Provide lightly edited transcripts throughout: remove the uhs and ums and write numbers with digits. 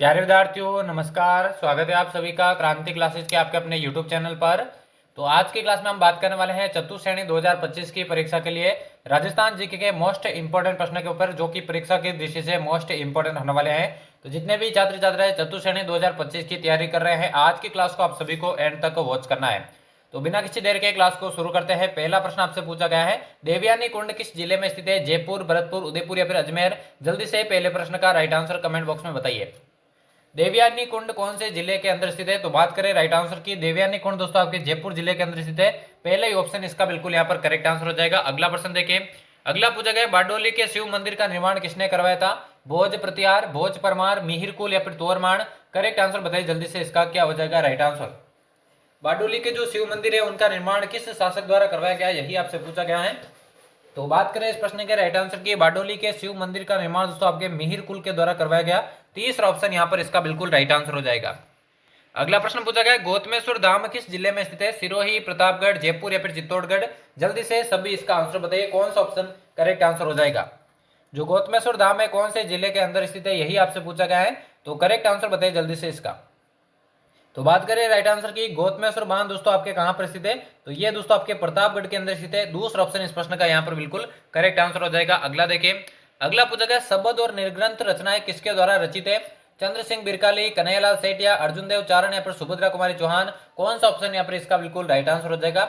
प्यारे विद्यार्थियों नमस्कार। स्वागत है आप सभी का क्रांति क्लासेस के आपके अपने यूट्यूब चैनल पर। तो आज की क्लास में हम बात करने वाले हैं चतुर्थ श्रेणी 2025 की परीक्षा के लिए राजस्थान जीके के मोस्ट इंपोर्टेंट प्रश्न के ऊपर, जो कि परीक्षा की दृष्टि से मोस्ट इंपोर्टेंट होने वाले हैं। तो जितने भी छात्र छात्राएं चतुर्थ श्रेणी 2025 की तैयारी कर रहे हैं, आज की क्लास को आप सभी को एंड तक वॉच करना है। तो बिना किसी देर के क्लास को शुरू करते हैं। पहला प्रश्न आपसे पूछा गया है, देवयानी कुंड किस जिले में स्थित है? जयपुर, भरतपुर, उदयपुर या फिर अजमेर? जल्दी से पहले प्रश्न का राइट आंसर कमेंट बॉक्स में बताइए। देवयानी कुंड कौन से जिले के अंदर स्थित है? तो बात करें राइट आंसर की, देवयानी कुंड दोस्तों आपके जयपुर जिले के अंदर स्थित है। पहले ही ऑप्शन इसका बिल्कुल यहाँ पर करेक्ट आंसर हो जाएगा। अगला प्रश्न देखिए। अगला पूछा गया, बारडोली के शिव मंदिर का निर्माण किसने करवाया था? भोज प्रत्यार, भोज परमार, मिहिरकुल या फिर तोरमाण? करेक्ट आंसर बताइए जल्दी से, इसका क्या हो जाएगा राइट आंसर। बारडोली के जो शिव मंदिर है उनका निर्माण किस शासक द्वारा करवाया गया, यही आपसे पूछा गया है। तो बात करें इस प्रश्न के राइट आंसर की, बारडोली के शिव मंदिर का निर्माण दोस्तों आपके मिहिर कुल के द्वारा करवाया गया। तीसरा ऑप्शन यहाँ पर इसका बिल्कुल राइट आंसर हो जाएगा। अगला प्रश्न पूछा गया, गौतमेश्वर धाम किस जिले में स्थित है? सिरोही, प्रतापगढ़, जयपुर या फिर चित्तौड़गढ़? जल्दी से सभी इसका आंसर बताइए, कौन सा ऑप्शन करेक्ट आंसर हो जाएगा। जो गौतमेश्वर धाम है कौन से जिले के अंदर स्थित है, यही आपसे पूछा गया है। तो करेक्ट आंसर बताइए जल्दी से इसका। तो बात करें राइट आंसर की, गौतमेश्वर बांध दोस्तों आपके कहां पर स्थित है? तो ये दोस्तों आपके प्रतापगढ़ के अंदर स्थित है। दूसरा ऑप्शन इस प्रश्न का यहाँ पर बिल्कुल करेक्ट आंसर हो जाएगा। अगला देखिए। अगला पूछा गया, शब्द और निर्ग्रंथ रचनाएं किसके द्वारा रचित है? चंद्र सिंह बिरकाली, कन्हैयालाल सेठिया, अर्जुन देव चारण या फिर सुभद्रा कुमारी चौहान? कौन सा ऑप्शन यहाँ पर इसका बिल्कुल राइट आंसर हो जाएगा।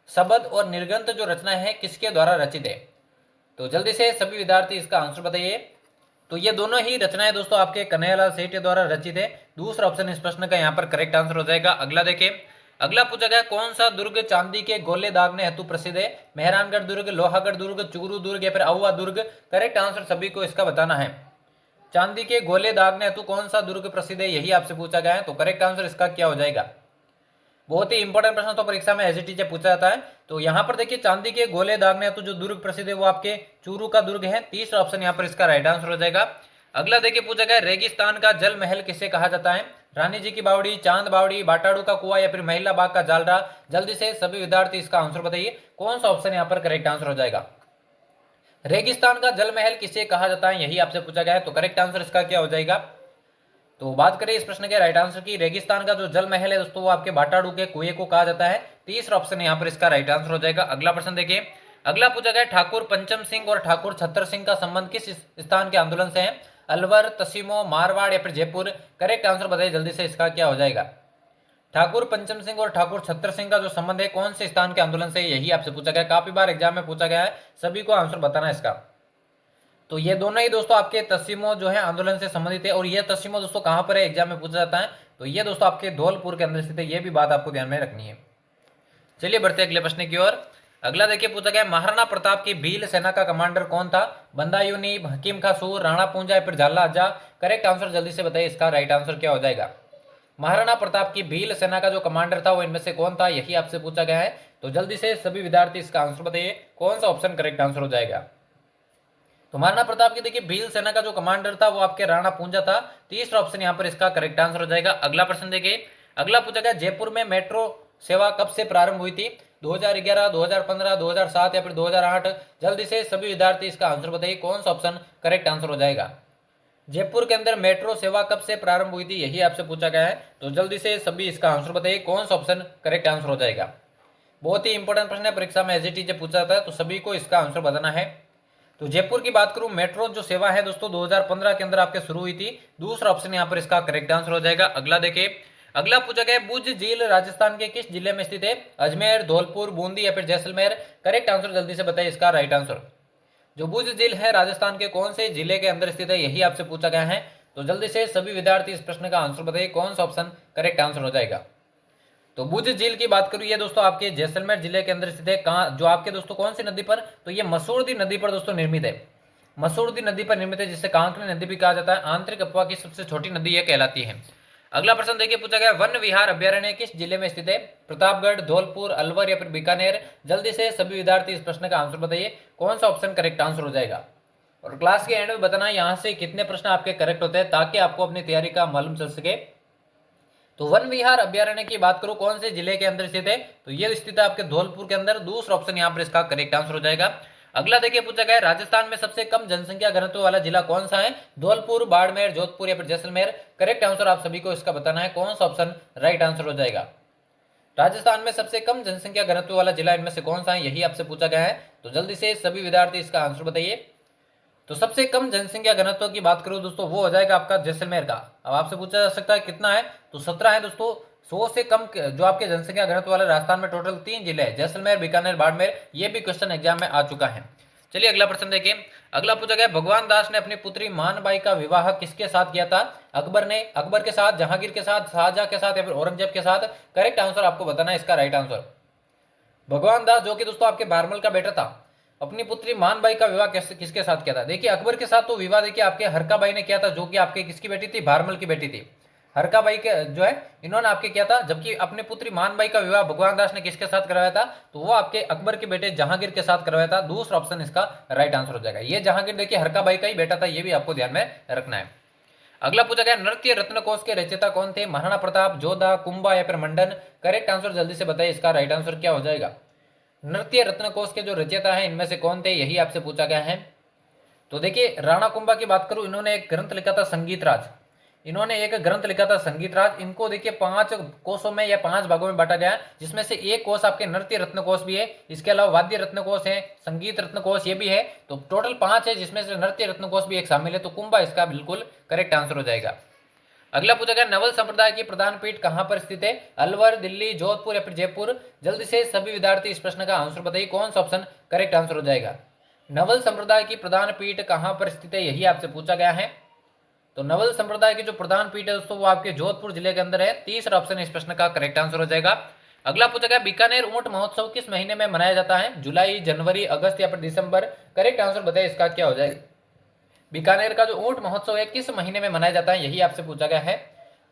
शब्द और निर्ग्रंथ जो रचना है किसके द्वारा रचित है? तो जल्दी से सभी विद्यार्थी इसका आंसर बताइए। तो ये दोनों ही रचनाएं दोस्तों आपके कन्हैयालाल सेठ द्वारा रचित है। दूसरा ऑप्शन इस प्रश्न का यहाँ पर करेक्ट आंसर हो जाएगा। अगला देखिए। अगला पूछा गया, कौन सा दुर्ग चांदी के गोले दागने हेतु प्रसिद्ध है? मेहरानगढ़ दुर्ग, लोहागढ़ दुर्ग, चूरू दुर्ग या फिर अहुआ दुर्ग? करेक्ट आंसर सभी को इसका बताना है। चांदी के गोले दागने हेतु कौन सा दुर्ग प्रसिद्ध है, यही आपसे पूछा गया है। तो करेक्ट आंसर इसका क्या हो जाएगा। बहुत ही इंपॉर्टेंट प्रश्न तो परीक्षा में एज इट इज पूछा जाता है। तो यहाँ पर देखिए, चांदी के गोले दागने हेतु जो दुर्ग प्रसिद्ध है वो आपके चूरू का दुर्ग है। तीसरा ऑप्शन यहाँ पर इसका राइट आंसर हो जाएगा। अगला देखिए, पूछा गया, रेगिस्तान का जल महल किसे कहा जाता है? रानी जी की बावड़ी, चांद बावड़ी, बाटाड़ू का कुआं या फिर महिला बाग का जालरा? जल्दी से सभी विद्यार्थी इसका आंसर बताइए, कौन सा ऑप्शन यहाँ पर करेक्ट आंसर हो जाएगा। रेगिस्तान का जल महल किसे कहा जाता है, यही आपसे पूछा गया है। तो करेक्ट आंसर इसका क्या हो जाएगा। तो बात करें इस प्रश्न के राइट आंसर की, रेगिस्तान का जो जल महल है दोस्तों वो आपके बाटाड़ू के कुएं को कहा जाता है। तीसरा ऑप्शन यहाँ पर इसका राइट आंसर हो जाएगा। अगला प्रश्न देखिए। अगला पूछा गया, ठाकुर पंचम सिंह और ठाकुर छतर सिंह का संबंध किस स्थान के आंदोलन से है? अलवर, तसीमो, मारवाड़ या फिर जयपुर? करेक्ट आंसर बताइए जल्दी से, इसका क्या हो जाएगा। ठाकुर पंचम सिंह और ठाकुर छतर सिंह का जो संबंध है कौन से स्थान के आंदोलन से, यही आपसे पूछा गया। काफी बार एग्जाम में पूछा गया है, सभी को आंसर बताना है इसका। तो ये दोनों ही दोस्तों आपके तस्सीमो जो है आंदोलन से संबंधित है। और ये तस्सीमो दोस्तों कहां पर है, एग्जाम में पूछा जाता है। तो ये दोस्तों आपके धौलपुर के अंदर स्थित है, ये भी बात आपको ध्यान में रखनी है। चलिए बढ़ते अगले प्रश्न की ओर। अगला देखिए, पूछा गया, महाराणा प्रताप की भील सेना का कमांडर कौन था? बंदायूनी, हकीम खां सूर, राणा पूंजा या फिर झाला आजा? करेक्ट आंसर जल्दी से बताइए, इसका राइट आंसर क्या हो जाएगा। महाराणा प्रताप की भील सेना का जो कमांडर था वो इनमें से कौन था, यही आपसे पूछा गया है। तो जल्दी से सभी विद्यार्थी इसका आंसर बताइए, कौन सा ऑप्शन करेक्ट आंसर हो जाएगा। तो महाराणा प्रताप की देखिए भील सेना का जो कमांडर था वो आपके राणा पूंजा था। तीसरा ऑप्शन यहाँ पर इसका करेक्ट आंसर हो जाएगा। अगला प्रश्न देखिए। अगला पूछा गया, जयपुर में मेट्रो सेवा कब से प्रारंभ हुई थी? 2011, 2015, 2007 या फिर 2008? जल्दी से सभी विद्यार्थी इसका आंसर बताइए, कौन सा ऑप्शन करेक्ट आंसर हो जाएगा। जयपुर के अंदर मेट्रो सेवा कब से प्रारंभ हुई थी, यही आपसे पूछा गया है। तो जल्दी से सभी इसका आंसर बताइए, कौन सा ऑप्शन करेक्ट आंसर हो जाएगा। बहुत ही इंपॉर्टेंट प्रश्न है, परीक्षा में एज इट इज पूछा जाता है, तो सभी को इसका आंसर बताना है। तो जयपुर की बात करूं, मेट्रो जो सेवा है दोस्तों 2015 के अंदर आपके शुरू हुई थी। दूसरा ऑप्शन यहां पर इसका करेक्ट आंसर हो जाएगा। अगला देखिए। अगला पूछा गया, बुज झील राजस्थान के किस जिले में स्थित है? अजमेर, धौलपुर, बूंदी या फिर जैसलमेर? करेक्ट आंसर जल्दी से बताइए, इसका राइट आंसर। जो बुज झील है राजस्थान के कौन से जिले के अंदर स्थित है, यही आपसे पूछा गया है। तो जल्दी से सभी विद्यार्थी इस प्रश्न का आंसर बताइए, कौन सा ऑप्शन करेक्ट आंसर हो जाएगा। तो बुज झील की बात करूं, ये दोस्तों आपके जैसलमेर जिले के अंदर स्थित है। कहां, जो आपके दोस्तों कौन सी नदी पर? तो ये मसूरदी नदी पर दोस्तों निर्मित है। मसूरदी नदी पर निर्मित है, जिसे कांकरी नदी भी कहा जाता है। आंतरिक अफवाह की सबसे छोटी नदी यह कहलाती है। अगला प्रश्न देखिए, पूछा गया, वन विहार अभ्यारण्य किस जिले में स्थित है? प्रतापगढ़, धौलपुर, अलवर या फिर बीकानेर? जल्दी से सभी विद्यार्थी इस प्रश्न का आंसर बताइए, कौन सा ऑप्शन करेक्ट आंसर हो जाएगा। और क्लास के एंड में बताना यहाँ से कितने प्रश्न आपके करेक्ट होते हैं, ताकि आपको अपनी तैयारी का मालूम चल सके। तो वन विहार अभ्यारण्य की बात करो कौन से जिले के अंदर स्थित है? तो ये स्थित है आपके धौलपुर के अंदर। दूसरा ऑप्शन यहाँ पर इसका करेक्ट आंसर हो जाएगा। अगला देखिए पूछा गया है राजस्थान में सबसे कम जनसंख्या घनत्व वाला जिला कौन सा है? धौलपुर, बाड़मेर, जोधपुर या फिर जैसलमेर। करेक्ट आंसर आप सभी को इसका बताना है, कौन सा ऑप्शन राइट आंसर हो जाएगा। राजस्थान में सबसे कम जनसंख्या घनत्व वाला जिला इनमें से कौन सा है, यही आपसे पूछा गया है। तो जल्दी से सभी विद्यार्थी इसका आंसर बताइए। तो सबसे कम जनसंख्या घनत्व की बात करूं दोस्तों, वो हो जाएगा आपका जैसलमेर का। अब आपसे पूछा जा सकता है कितना है, तो 17 है दोस्तों। 100 से कम जो आपके जनसंख्या घनत्व वाले राजस्थान में टोटल 3 जिले हैं, जैसलमेर, बीकानेर, बाड़मेर। ये भी क्वेश्चन एग्जाम में आ चुका है। चलिए अगला प्रश्न देखिए। अगला पूछा गया भगवान दास ने अपनी पुत्री मानबाई का विवाह किसके साथ किया था? अकबर ने, अकबर के साथ, जहांगीर के साथ, शाहजहां के साथ या फिर औरंगजेब के साथ। करेक्ट आंसर आपको बताना है इसका राइट आंसर। भगवान दास जो कि दोस्तों आपके बारमल का बेटा था, अपनी पुत्री मानबाई का विवाह किसके साथ किया था? देखिए अकबर के साथ तो विवाह देखिए आपके हरकाबाई ने किया था, जो कि आपके किसकी बेटी थी? बारमल की बेटी थी। हरकाबाई के जो है इन्होंने आपके किया था, जबकि अपनी पुत्री मानबाई का विवाह भगवान दास ने किसके साथ करवाया था? तो वो आपके अकबर के बेटे जहांगीर के साथ करवाया था। दूसरा ऑप्शन इसका राइट आंसर हो जाएगा। ये जहांगीर देखिए हरकाबाई का ही बेटा था, ये भी आपको ध्यान में रखना है। अगला पूछा गया नृत्य रत्नकोश के रचयिता कौन थे? महाराणा प्रताप, जोधा, कुंभा या फिर मंडन। करेक्ट आंसर जल्दी से बताइए, इसका राइट आंसर क्या हो जाएगा। नृत्य रत्नकोश के जो रचयिता हैं इनमें से कौन थे, यही आपसे पूछा गया है। तो देखिए राणा कुंभा की बात करूं, इन्होंने एक ग्रंथ लिखा था संगीत राज। इन्होंने एक ग्रंथ लिखा था संगीत राज। इनको देखिए 5 कोषों में या 5 भागों में बांटा गया है, जिसमें से एक कोष आपके नृत्य रत्नकोश भी है। इसके अलावा वाद्य रत्नकोश है, संगीत रत्नकोश ये भी है। तो टोटल 5 है, जिसमें से नृत्य रत्नकोश भी एक शामिल है। तो कुंभा इसका बिल्कुल करेक्ट आंसर हो जाएगा। अगला पूछा गया नवल संप्रदाय की प्रधान पीठ कहां पर स्थित है? अलवर, दिल्ली, जोधपुर या फिर जयपुर। जल्दी से सभी विद्यार्थी इस प्रश्न का आंसर बताइए, कौन सा ऑप्शन करेक्ट आंसर हो जाएगा। नवल संप्रदाय की प्रधान पीठ कहां पर स्थित है, यही आपसे पूछा गया है। तो नवल संप्रदाय की जो प्रधान पीठ है दोस्तों, वो आपके जोधपुर जिले के अंदर है। तीसरा ऑप्शन इस प्रश्न का करेक्ट आंसर हो जाएगा। अगला पूछा गया बीकानेर ऊंट महोत्सव किस महीने में मनाया जाता है? जुलाई, जनवरी, अगस्त या फिर दिसंबर। करेक्ट आंसर बताइए, इसका क्या हो जाएगा। बीकानेर का जो ऊंट महोत्सव है किस महीने में मनाया जाता है, यही आपसे पूछा गया है।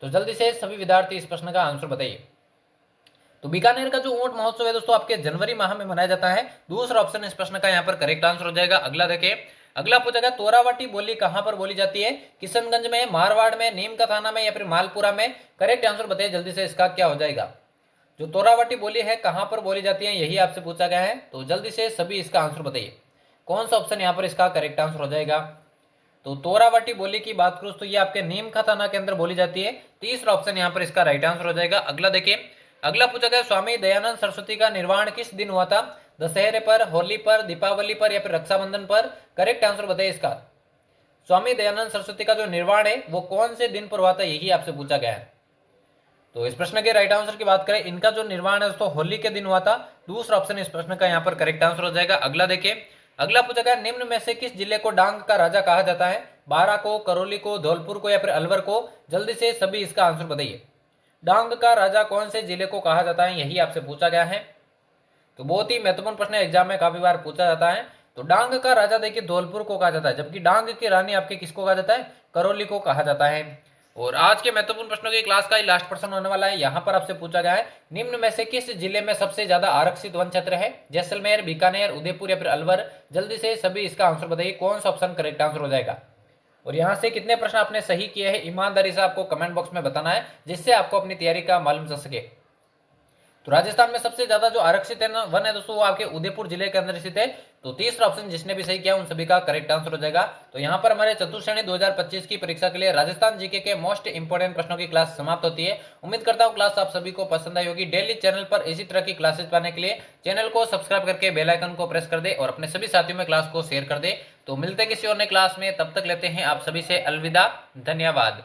तो जल्दी से सभी विद्यार्थी इस प्रश्न का आंसर बताइए। तो बीकानेर का जो ऊंट महोत्सव है दोस्तों आपके जनवरी माह में मनाया जाता है। दूसरा ऑप्शन इस प्रश्न का यहाँ पर करेक्ट आंसर हो जाएगा। अगला देखिए, अगला पूछा गया तोरावाटी बोली कहां पर बोली जाती है? किशनगंज में, मारवाड़ में, नीम का थाना में या फिर मालपुरा में। करेक्ट आंसर बताइए जल्दी से, इसका क्या हो जाएगा। जो तोरावाटी बोली है कहां पर बोली जाती है, यही आपसे पूछा गया है। तो जल्दी से सभी इसका आंसर बताइए, कौन सा ऑप्शन यहाँ पर इसका करेक्ट आंसर हो जाएगा। तो तोरावाटी बोली की बात करूं तो ये आपके नीम का थाना के अंदर बोली जाती है। तीसरा ऑप्शन यहाँ पर इसका राइट आंसर हो जाएगा। अगला देखिए, अगला पूछा गया स्वामी दयानंद सरस्वती का निर्वाण किस दिन हुआ था? दशहरे पर, होली पर, दीपावली पर या फिर रक्षाबंधन पर। करेक्ट आंसर बताइए इसका। स्वामी दयानंद सरस्वती का जो निर्वाण है वो कौन से दिन पर हुआ था, यही आपसे पूछा गया है। तो इस प्रश्न के राइट आंसर की बात करें, इनका जो निर्वाण है दोस्तों होली के दिन हुआ था। दूसरा ऑप्शन इस प्रश्न का यहाँ पर करेक्ट आंसर हो जाएगा। अगला देखिए, अगला पूछा गया निम्न में से किस जिले को डांग का राजा कहा जाता है? बारा को, करौली को, धौलपुर को या फिर अलवर को। जल्दी से सभी इसका आंसर बताइए। डांग का राजा कौन से जिले को कहा जाता है, यही आपसे पूछा गया है। तो बहुत ही महत्वपूर्ण प्रश्न एग्जाम में काफी बार पूछा जाता है। तो डांग का राजा देखिए धौलपुर को कहा जाता है, जबकि डांग की रानी आपके किसको कहा जाता है? करौली को कहा जाता है। और आज के महत्वपूर्ण प्रश्नों की क्लास का ही लास्ट प्रश्न होने वाला है। यहाँ पर आपसे पूछा गया है निम्न में से किस जिले में सबसे ज्यादा आरक्षित वन क्षेत्र है? जैसलमेर, बीकानेर, उदयपुर या फिर अलवर। जल्दी से सभी इसका आंसर बताइए, कौन सा ऑप्शन करेक्ट आंसर हो जाएगा। और यहाँ से कितने प्रश्न आपने सही किए हैं ईमानदारी से आपको कमेंट बॉक्स में बताना है, जिससे आपको अपनी तैयारी का मालूम चल सके। तो राजस्थान में सबसे ज्यादा जो आरक्षित है ना वन है दोस्तों, वो आपके उदयपुर जिले के अंदर स्थित है। तो तीसरा ऑप्शन जिसने भी सही किया उन सभी का करेक्ट आंसर हो जाएगा। तो यहाँ पर हमारे चतुर्थ श्रेणी 2025 की परीक्षा के लिए राजस्थान जीके के मोस्ट इंपोर्टेंट प्रश्नों की क्लास समाप्त होती है। उम्मीद करता हूँ क्लास आप सभी को पसंद आई होगी। डेली चैनल पर इसी तरह की क्लासेस पाने के लिए चैनल को सब्सक्राइब करके बेल आइकन को प्रेस कर दे और अपने सभी साथियों में क्लास को शेयर कर दे। तो मिलते हैं किसी और नई क्लास में, तब तक लेते हैं आप सभी से अलविदा। धन्यवाद।